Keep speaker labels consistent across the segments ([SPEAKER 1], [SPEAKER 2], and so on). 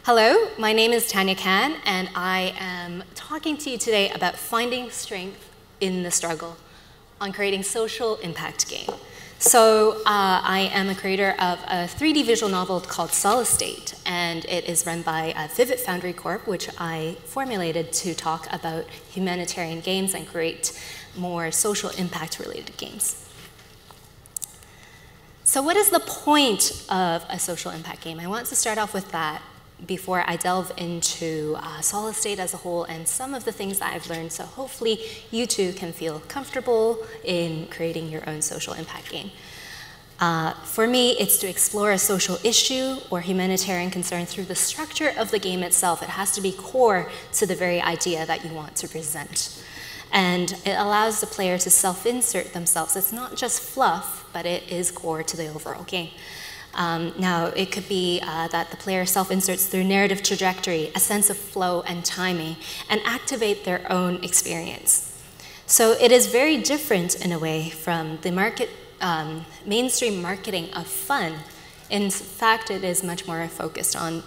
[SPEAKER 1] Hello, my name is Tanya Kan, and I am talking to you today about finding strength in the struggle on creating social impact game. So I am a creator of a 3D visual novel called Solace State, and it is run by Vivid Foundry Corp, which I formulated to talk about humanitarian games and create more social impact related games. So what is the point of a social impact game? I want to start off with that before I delve into Solace State as a whole and some of the things that I've learned, so hopefully you too can feel comfortable in creating your own social impact game. For me, it's to explore a social issue or humanitarian concern through the structure of the game itself. It has to be core to the very idea that you want to present. And it allows the player to self-insert themselves. It's not just fluff, but it is core to the overall game. Now, it could be that the player self-inserts through narrative trajectory, a sense of flow and timing, and activate their own experience. So it is very different in a way from the mainstream marketing of fun. In fact, it is much more focused on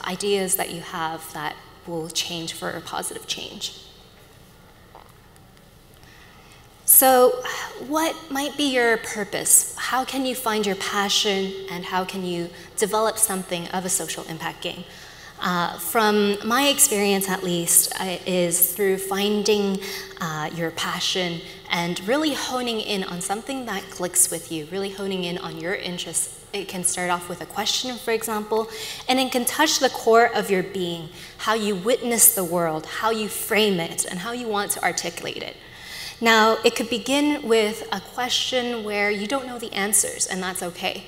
[SPEAKER 1] ideas that you have that will change for a positive change. So what might be your purpose? How can you find your passion, and how can you develop something of a social impact game? From my experience, at least, is through finding your passion and really honing in on something that clicks with you, really honing in on your interests. It can start off with a question, for example, and it can touch the core of your being, how you witness the world, how you frame it, and how you want to articulate it. Now, it could begin with a question where you don't know the answers, and that's okay.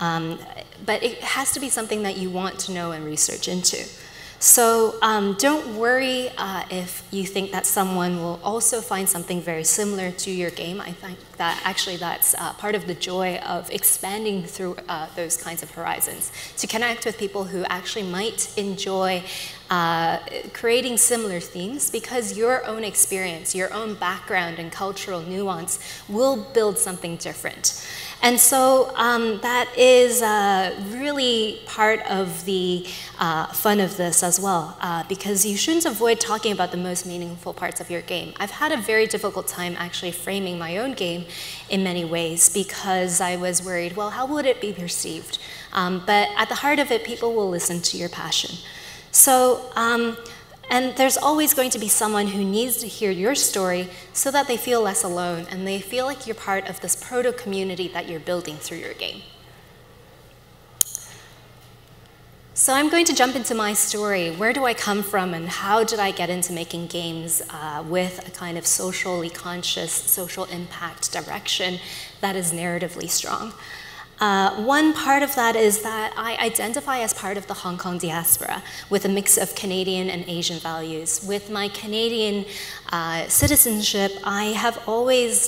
[SPEAKER 1] But it has to be something that you want to know and research into. So don't worry if you think that someone will also find something very similar to your game. I think that actually that's part of the joy of expanding through those kinds of horizons, to connect with people who actually might enjoy creating similar themes, because your own experience, your own background and cultural nuance will build something different. And so that is really part of the fun of this as well, because you shouldn't avoid talking about the most meaningful parts of your game. I've had a very difficult time actually framing my own game in many ways, because I was worried, well, how would it be perceived? But at the heart of it, people will listen to your passion. So, and there's always going to be someone who needs to hear your story so that they feel less alone and they feel like you're part of this proto-community that you're building through your game. So I'm going to jump into my story. Where do I come from, and how did I get into making games with a kind of socially conscious, social impact direction that is narratively strong? One part of that is that I identify as part of the Hong Kong diaspora with a mix of Canadian and Asian values. With my Canadian citizenship, I have always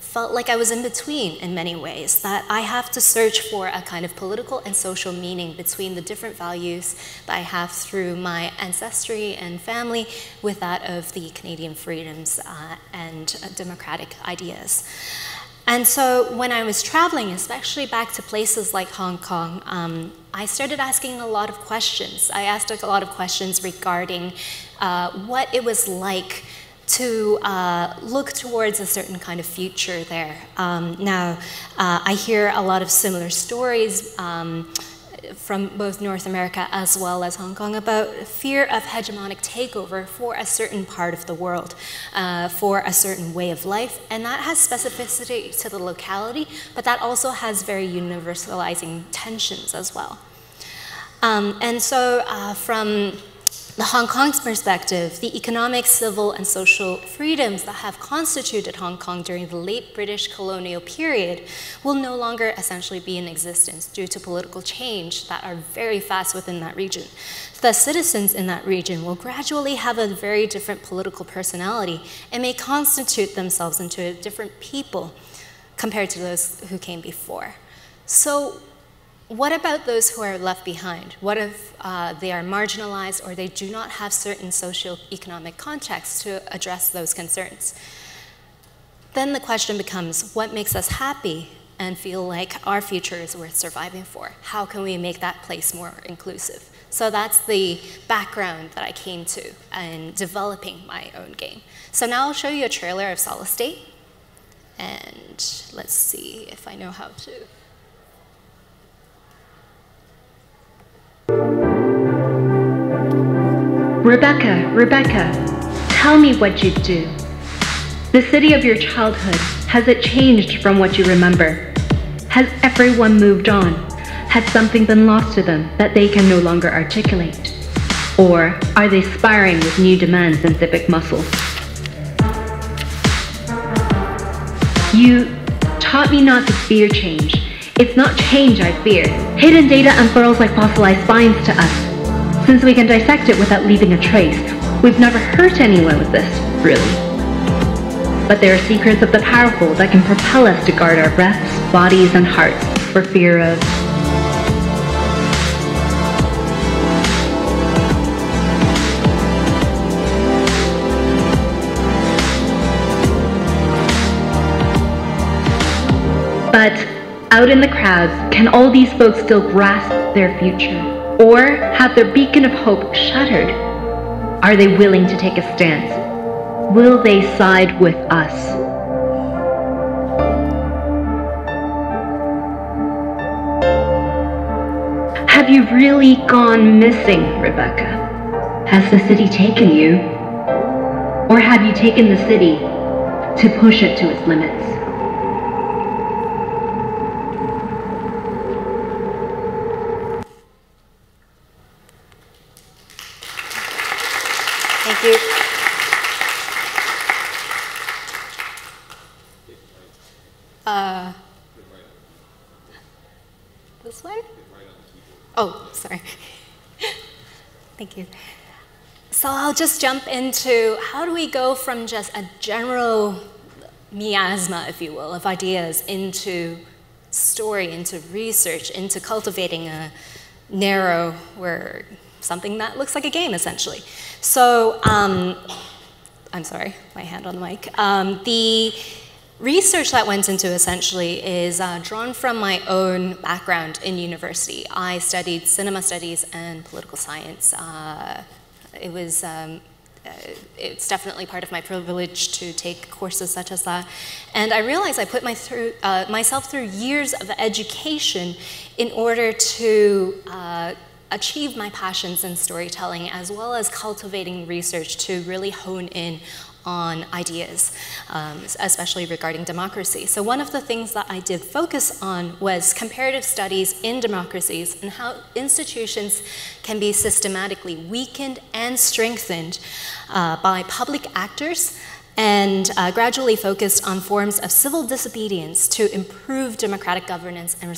[SPEAKER 1] felt like I was in between in many ways, that I have to search for a kind of political and social meaning between the different values that I have through my ancestry and family with that of the Canadian freedoms and democratic ideas. And so when I was traveling, especially back to places like Hong Kong, I started asking a lot of questions. I asked a lot of questions regarding what it was like to look towards a certain kind of future there. Now, I hear a lot of similar stories from both North America as well as Hong Kong about fear of hegemonic takeover for a certain part of the world, for a certain way of life, and that has specificity to the locality, but that also has very universalizing tensions as well. And so from the Hong Kong's perspective, the economic, civil, and social freedoms that have constituted Hong Kong during the late British colonial period will no longer essentially be in existence due to political change that are very fast within that region. The citizens in that region will gradually have a very different political personality and may constitute themselves into a different people compared to those who came before. So what about those who are left behind? What if they are marginalized or they do not have certain socio-economic contexts to address those concerns? Then the question becomes, what makes us happy and feel like our future is worth surviving for? How can we make that place more inclusive? So that's the background that I came to in developing my own game. So now I'll show you a trailer of Solace State. And let's see if I know how to.
[SPEAKER 2] Rebecca, tell me what you do. The city of your childhood, has it changed from what you remember? Has everyone moved on? Has something been lost to them that they can no longer articulate? Or are they sparring with new demands and civic muscle? You taught me not to fear change. It's not change I fear. Hidden data unfurls like fossilized spines to us. Since we can dissect it without leaving a trace, we've never hurt anyone with this, really. But there are secrets of the powerful that can propel us to guard our breaths, bodies, and hearts for fear of... But out in the crowds, can all these folks still grasp their future? Or have their beacon of hope shattered? Are they willing to take a stance? Will they side with us? Have you really gone missing, Rebecca? Has the city taken you? Or have you taken the city to push it to its limits?
[SPEAKER 1] Thank you. This one? Oh, sorry. Thank you. So I'll just jump into how do we go from just a general miasma, if you will, of ideas into story, into research, into cultivating a narrow word, something that looks like a game, essentially. So, I'm sorry, my hand on the mic. The research that went into essentially is drawn from my own background in university. I studied cinema studies and political science. It's definitely part of my privilege to take courses such as that. And I realized I put myself through years of education in order to achieve my passions in storytelling, as well as cultivating research to really hone in on ideas, especially regarding democracy. So one of the things that I did focus on was comparative studies in democracies and how institutions can be systematically weakened and strengthened by public actors, and gradually focused on forms of civil disobedience to improve democratic governance and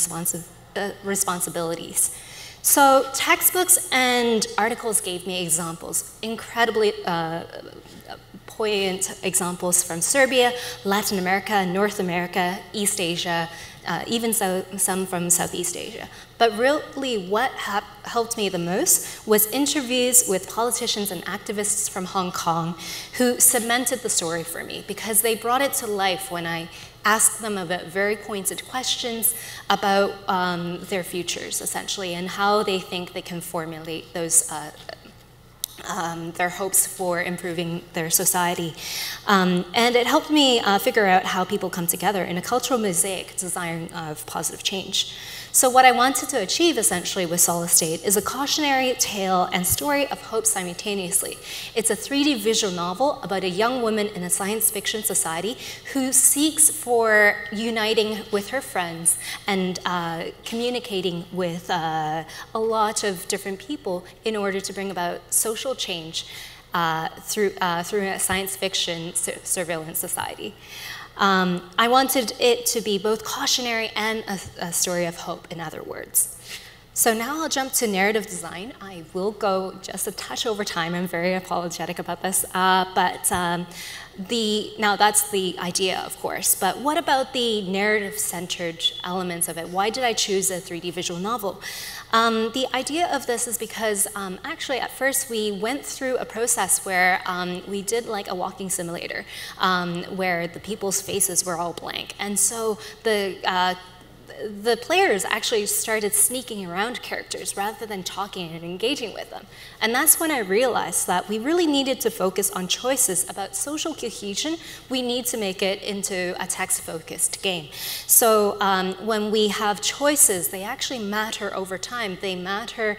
[SPEAKER 1] responsibilities. So textbooks and articles gave me examples, incredibly poignant examples from Serbia, Latin America, North America, East Asia, even some from Southeast Asia. But really what helped me the most was interviews with politicians and activists from Hong Kong who cemented the story for me, because they brought it to life when I asked them about very pointed questions about their futures, essentially, and how they think they can formulate those their hopes for improving their society. And it helped me figure out how people come together in a cultural mosaic design of positive change. So what I wanted to achieve essentially with Solace State is a cautionary tale and story of hope simultaneously. It's a 3D visual novel about a young woman in a science fiction society who seeks for uniting with her friends and communicating with a lot of different people in order to bring about social change through a science fiction surveillance society. I wanted it to be both cautionary and a story of hope, in other words. So now I'll jump to narrative design. I will go just a touch over time. I'm very apologetic about this. Now that's the idea, of course. But what about the narrative-centered elements of it? Why did I choose a 3D visual novel? The idea of this is because actually at first we went through a process where we did like a walking simulator where the people's faces were all blank. And so the the players actually started sneaking around characters rather than talking and engaging with them. And that's when I realized that we really needed to focus on choices about social cohesion. We need to make it into a text-focused game. So when we have choices, they actually matter over time. They matter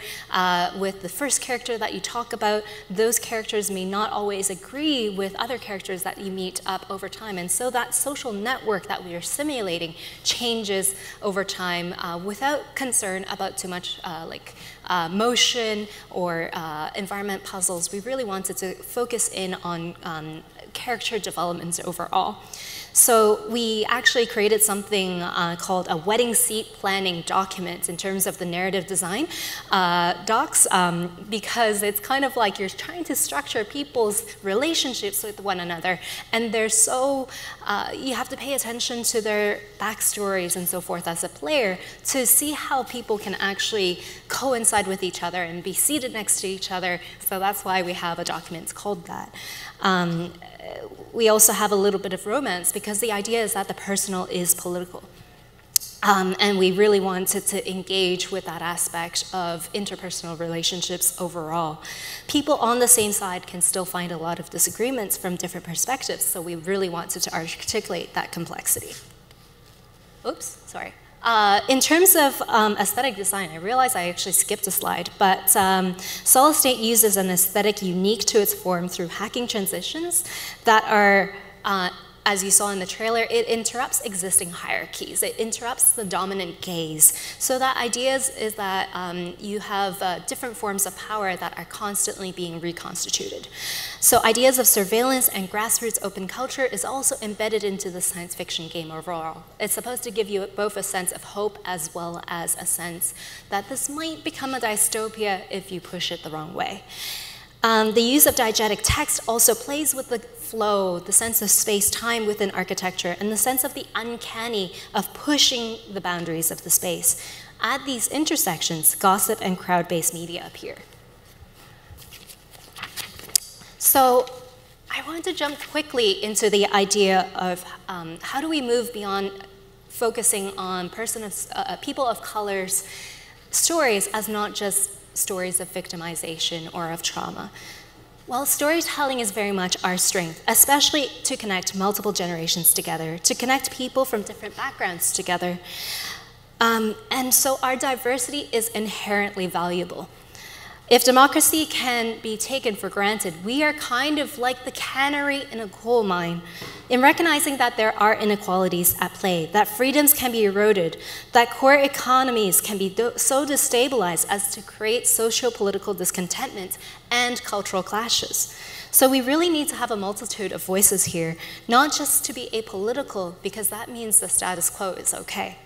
[SPEAKER 1] with the first character that you talk about. Those characters may not always agree with other characters that you meet up over time. And so that social network that we are simulating changes over time without concern about too much motion or environment puzzles. We really wanted to focus in on character development overall. So we actually created something called a wedding seat planning document in terms of the narrative design docs, because it's kind of like you're trying to structure people's relationships with one another, and they're so, you have to pay attention to their backstories and so forth as a player to see how people can actually coincide with each other and be seated next to each other. So that's why we have a document called that. We also have a little bit of romance because the idea is that the personal is political. And we really wanted to engage with that aspect of interpersonal relationships overall. People on the same side can still find a lot of disagreements from different perspectives, so we really wanted to articulate that complexity. Oops, sorry. In terms of aesthetic design, I realize I actually skipped a slide, but Solace State uses an aesthetic unique to its form through hacking transitions that are, as you saw in the trailer, it interrupts existing hierarchies. It interrupts the dominant gaze. So that idea is that you have different forms of power that are constantly being reconstituted. So ideas of surveillance and grassroots open culture is also embedded into the science fiction game overall. It's supposed to give you both a sense of hope as well as a sense that this might become a dystopia if you push it the wrong way. The use of diegetic text also plays with the flow, the sense of space-time within architecture, and the sense of the uncanny of pushing the boundaries of the space. At these intersections, gossip and crowd-based media appear. So I want to jump quickly into the idea of how do we move beyond focusing on people of color's stories as not just stories of victimization or of trauma. Well, storytelling is very much our strength, especially to connect multiple generations together, to connect people from different backgrounds together. And so our diversity is inherently valuable. If democracy can be taken for granted, we are kind of like the canary in a coal mine in recognizing that there are inequalities at play, that freedoms can be eroded, that core economies can be so destabilized as to create socio-political discontentment and cultural clashes. So we really need to have a multitude of voices here, not just to be apolitical, because that means the status quo is okay.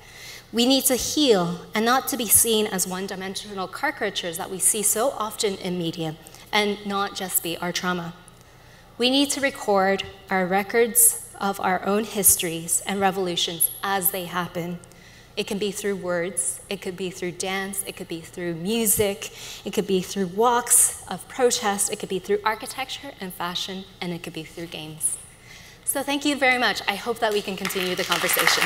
[SPEAKER 1] We need to heal and not to be seen as one-dimensional caricatures that we see so often in media, and not just be our trauma. We need to record our records of our own histories and revolutions as they happen. It can be through words, it could be through dance, it could be through music, it could be through walks of protest, it could be through architecture and fashion, and it could be through games. So thank you very much. I hope that we can continue the conversation.